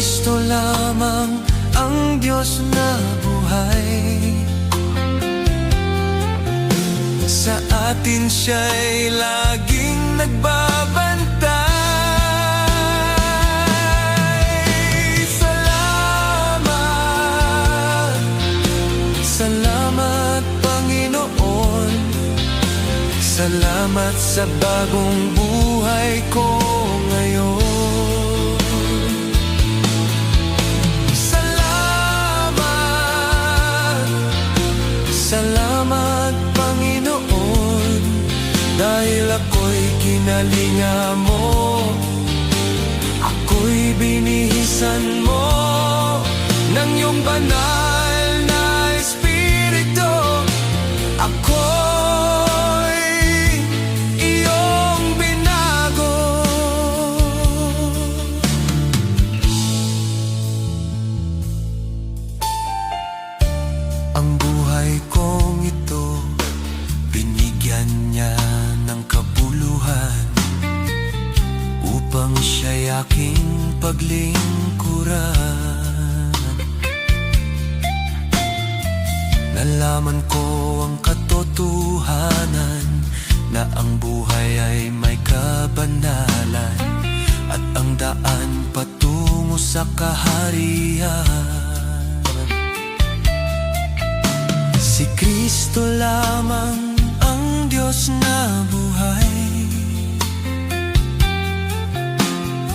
Kristo lamang ang Diyos na buhay. Sa atin siya'y laging nagbabantay. Salamat, salamat Panginoon. Salamat sa bagong buhay ko ngayon. Salamat Panginoon, dahil ako'y kinalinga mo, ako'y binihisan mo ng iyong banal na Espiritu. Ako'y iyong binago. Ang buhay kong ito, binigyan niya ng kabuluhan upang siya'y aking paglingkuran. Nalaman ko ang katotohanan na ang buhay ay may kabanalan at ang daan patungo sa kaharian. Si Kristo lamang ang Diyos na buhay.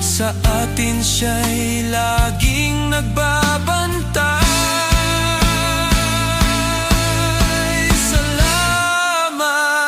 Sa atin siya'y laging nagbabantay.